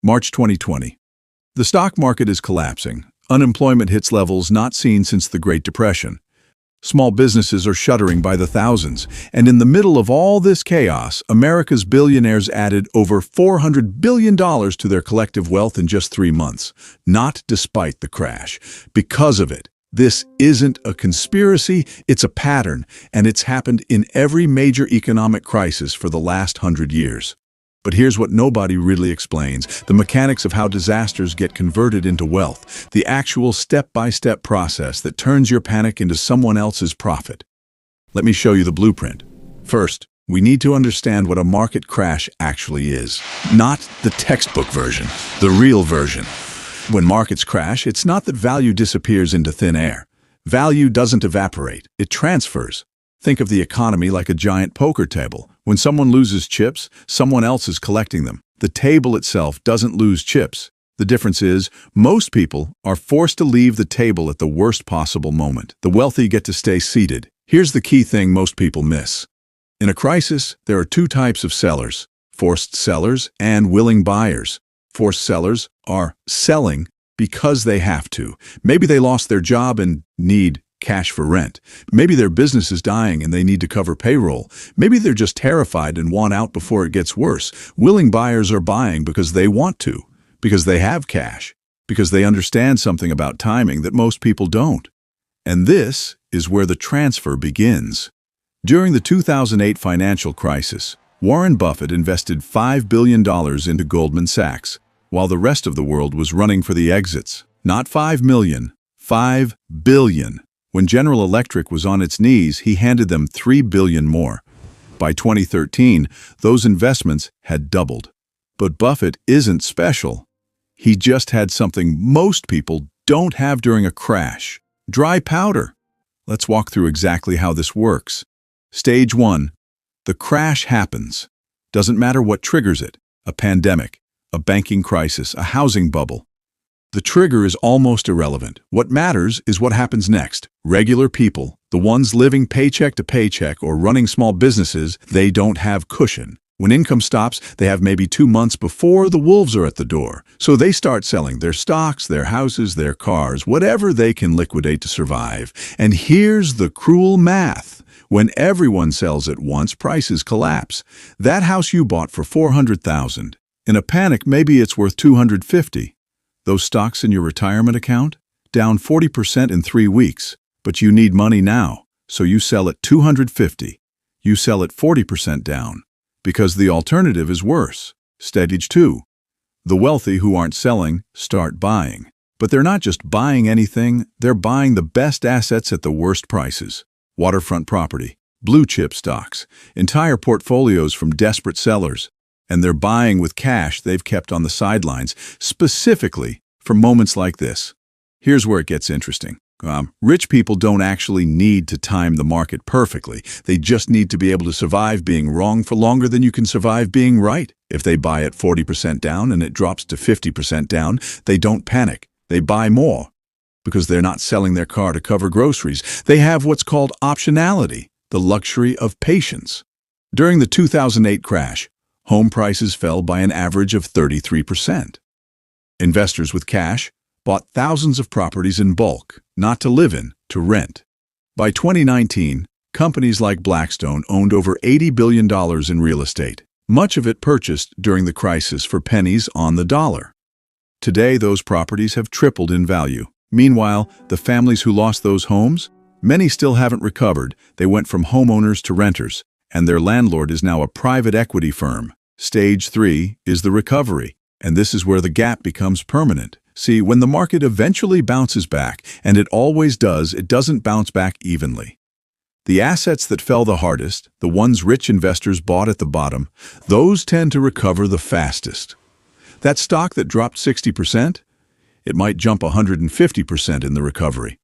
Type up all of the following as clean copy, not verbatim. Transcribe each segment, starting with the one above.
March 2020. The stock market is collapsing. Unemployment hits levels not seen since the Great Depression. Small businesses are shuttering by the thousands. And in the middle of all this chaos, America's billionaires added over $400 billion to their collective wealth in just 3 months. Not despite the crash. Because of it. This isn't a conspiracy, it's a pattern, and it's happened in every major economic crisis for the last 100 years. But here's what nobody really explains, the mechanics of how disasters get converted into wealth, the actual step-by-step process that turns your panic into someone else's profit. Let me show you the blueprint. First, we need to understand what a market crash actually is. Not the textbook version, the real version. When markets crash, it's not that value disappears into thin air. Value doesn't evaporate, it transfers. Think of the economy like a giant poker table. When someone loses chips, someone else is collecting them. The table itself doesn't lose chips. The difference is, most people are forced to leave the table at the worst possible moment. The wealthy get to stay seated. Here's the key thing most people miss. In a crisis, there are 2 types of sellers, forced sellers and willing buyers. Forced sellers are selling because they have to. Maybe they lost their job and need cash for rent. Maybe their business is dying and they need to cover payroll. Maybe they're just terrified and want out before it gets worse. Willing buyers are buying because they want to, because they have cash, because they understand something about timing that most people don't. And this is where the transfer begins. During the 2008 financial crisis, Warren Buffett invested $5 billion into Goldman Sachs, while the rest of the world was running for the exits. Not 5 million, 5 billion. When General Electric was on its knees, he handed them $3 billion more. By 2013, those investments had doubled. But Buffett isn't special. He just had something most people don't have during a crash: dry powder. Let's walk through exactly how this works. Stage 1. The crash happens. Doesn't matter what triggers it: a pandemic, a banking crisis, a housing bubble. The trigger is almost irrelevant. What matters is what happens next. Regular people, the ones living paycheck to paycheck or running small businesses, they don't have cushion. When income stops, they have maybe 2 months before the wolves are at the door. So they start selling their stocks, their houses, their cars, whatever they can liquidate to survive. And here's the cruel math. When everyone sells at once, prices collapse. That house you bought for $400,000. In a panic, maybe it's worth $250,000. Those stocks in your retirement account? Down 40% in 3 weeks. But you need money now, so you sell at $250,000. You sell at 40% down. Because the alternative is worse. Stage 2. The wealthy who aren't selling start buying. But they're not just buying anything, they're buying the best assets at the worst prices. Waterfront property, blue chip stocks, entire portfolios from desperate sellers. And they're buying with cash they've kept on the sidelines, specifically for moments like this. Here's where it gets interesting. Rich people don't actually need to time the market perfectly. They just need to be able to survive being wrong for longer than you can survive being right. If they buy at 40% down and it drops to 50% down, they don't panic. They buy more because they're not selling their car to cover groceries. They have what's called optionality, the luxury of patience. During the 2008 crash, home prices fell by an average of 33%. Investors with cash bought thousands of properties in bulk, not to live in, to rent. By 2019, companies like Blackstone owned over $80 billion in real estate, much of it purchased during the crisis for pennies on the dollar. Today, those properties have tripled in value. Meanwhile, the families who lost those homes, many still haven't recovered. They went from homeowners to renters, and their landlord is now a private equity firm. Stage 3 is the recovery, and this is where the gap becomes permanent. See, when the market eventually bounces back, and it always does, it doesn't bounce back evenly. The assets that fell the hardest, the ones rich investors bought at the bottom, those tend to recover the fastest. That stock that dropped 60%, it might jump 150% in the recovery.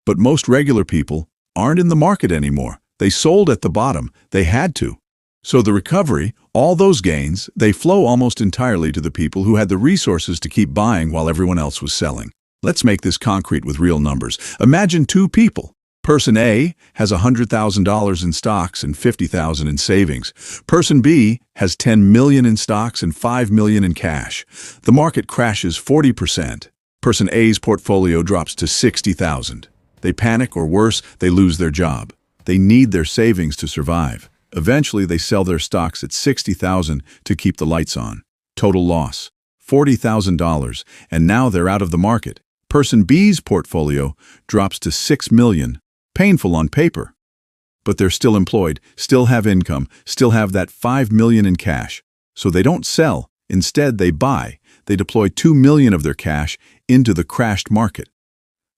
But most regular people aren't in the market anymore. They sold at the bottom. They had to. So the recovery, all those gains, they flow almost entirely to the people who had the resources to keep buying while everyone else was selling. Let's make this concrete with real numbers. Imagine 2 people. Person A has $100,000 in stocks and $50,000 in savings. Person B has $10 million in stocks and $5 million in cash. The market crashes 40%. Person A's portfolio drops to $60,000. They panic, or worse, they lose their job. They need their savings to survive. Eventually, they sell their stocks at $60,000 to keep the lights on. Total loss, $40,000, and now they're out of the market. Person B's portfolio drops to $6 million. Painful on paper. But they're still employed, still have income, still have that $5 million in cash. So they don't sell. Instead, they buy. They deploy $2 million of their cash into the crashed market.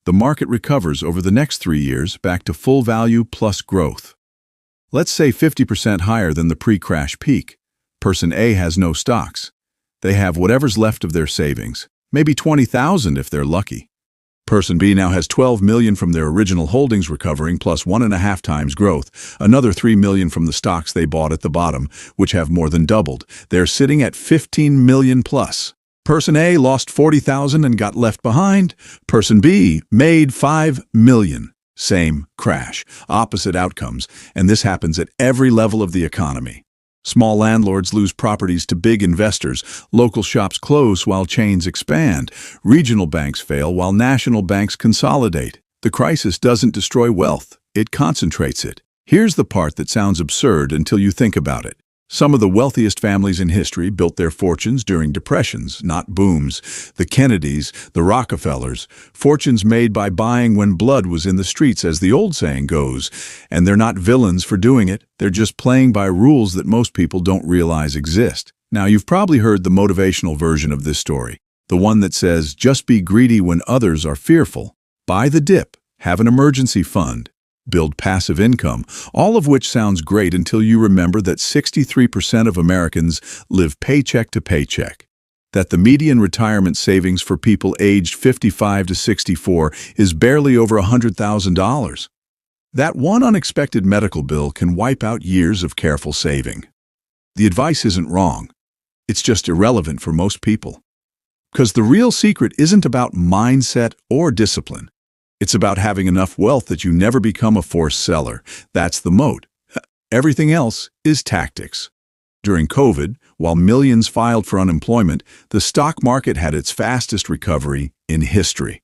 The market recovers over the next 3 years back to full value plus growth. Let's say 50% higher than the pre-crash peak. Person A has no stocks. They have whatever's left of their savings, maybe $20,000 if they're lucky. Person B now has $12 million from their original holdings recovering plus 1.5 times growth, another $3 million from the stocks they bought at the bottom, which have more than doubled. They're sitting at $15 million plus. Person A lost $40,000 and got left behind. Person B made $5 million. Same crash, opposite outcomes, and this happens at every level of the economy. Small landlords lose properties to big investors, local shops close while chains expand, regional banks fail while national banks consolidate. The crisis doesn't destroy wealth, it concentrates it. Here's the part that sounds absurd until you think about it. Some of the wealthiest families in history built their fortunes during depressions, not booms. The Kennedys, the Rockefellers, fortunes made by buying when blood was in the streets, as the old saying goes. And they're not villains for doing it, they're just playing by rules that most people don't realize exist. Now, you've probably heard the motivational version of this story, the one that says, just be greedy when others are fearful, buy the dip, have an emergency fund, build passive income, all of which sounds great until you remember that 63% of Americans live paycheck to paycheck, that the median retirement savings for people aged 55 to 64 is barely over $100,000. That one unexpected medical bill can wipe out years of careful saving. The advice isn't wrong. It's just irrelevant for most people. Because the real secret isn't about mindset or discipline. It's about having enough wealth that you never become a forced seller. That's the moat. Everything else is tactics. During COVID, while millions filed for unemployment, the stock market had its fastest recovery in history.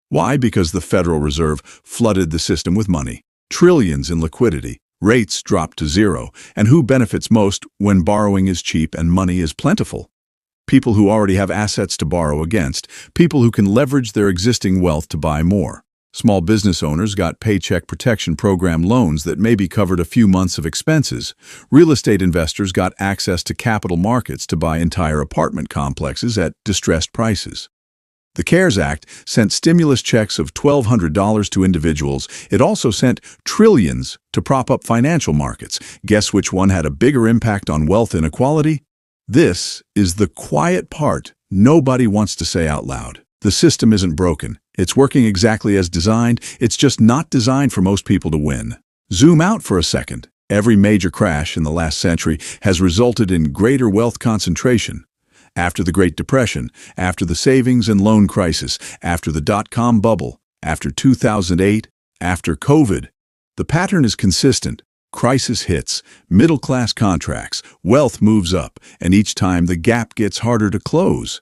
Why? Because the Federal Reserve flooded the system with money, trillions in liquidity, rates dropped to zero, and who benefits most when borrowing is cheap and money is plentiful? People who already have assets to borrow against, people who can leverage their existing wealth to buy more. Small business owners got Paycheck Protection Program loans that maybe covered a few months of expenses. Real estate investors got access to capital markets to buy entire apartment complexes at distressed prices. The CARES Act sent stimulus checks of $1,200 to individuals. It also sent trillions to prop up financial markets. Guess which one had a bigger impact on wealth inequality? This is the quiet part nobody wants to say out loud. The system isn't broken. It's working exactly as designed. It's just not designed for most people to win. Zoom out for a second. Every major crash in the last century has resulted in greater wealth concentration. After the Great Depression, after the savings and loan crisis, after the dot-com bubble, after 2008, after COVID, the pattern is consistent. Crisis hits, middle-class contracts, wealth moves up, and each time the gap gets harder to close.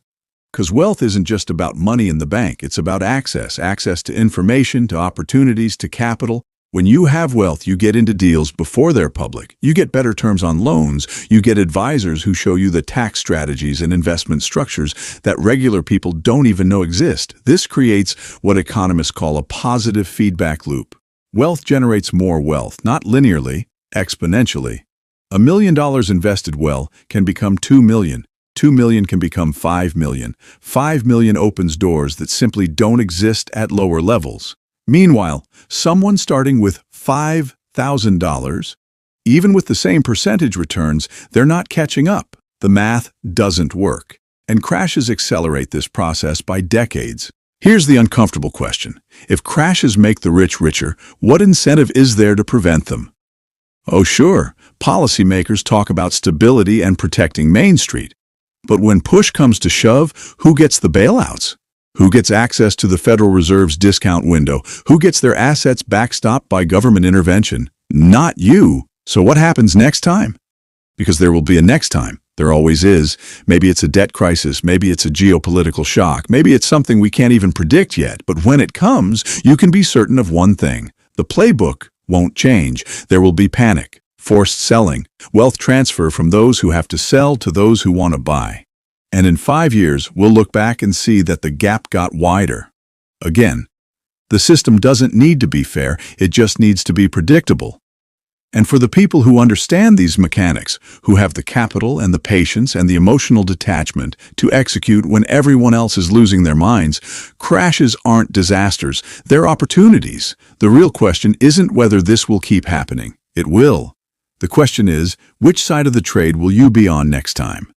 Because wealth isn't just about money in the bank, it's about access to information, to opportunities, to capital. When you have wealth, you get into deals before they're public. You get better terms on loans. You get advisors who show you the tax strategies and investment structures that regular people don't even know exist. This creates what economists call a positive feedback loop. Wealth generates more wealth, not linearly, exponentially. $1 million invested well can become $2 million. 2 million can become 5 million. 5 million opens doors that simply don't exist at lower levels. Meanwhile, someone starting with $5,000, even with the same percentage returns, they're not catching up. The math doesn't work. And crashes accelerate this process by decades. Here's the uncomfortable question. If crashes make the rich richer, what incentive is there to prevent them? Oh, sure, policymakers talk about stability and protecting Main Street. But when push comes to shove, who gets the bailouts? Who gets access to the Federal Reserve's discount window? Who gets their assets backstopped by government intervention? Not you. So what happens next time? Because there will be a next time. There always is. Maybe it's a debt crisis. Maybe it's a geopolitical shock. Maybe it's something we can't even predict yet. But when it comes, you can be certain of one thing. The playbook won't change. There will be panic, forced selling, wealth transfer from those who have to sell to those who want to buy. And in 5 years, we'll look back and see that the gap got wider. Again, the system doesn't need to be fair. It just needs to be predictable. And for the people who understand these mechanics, who have the capital and the patience and the emotional detachment to execute when everyone else is losing their minds, crashes aren't disasters, they're opportunities. The real question isn't whether this will keep happening. It will. The question is, which side of the trade will you be on next time?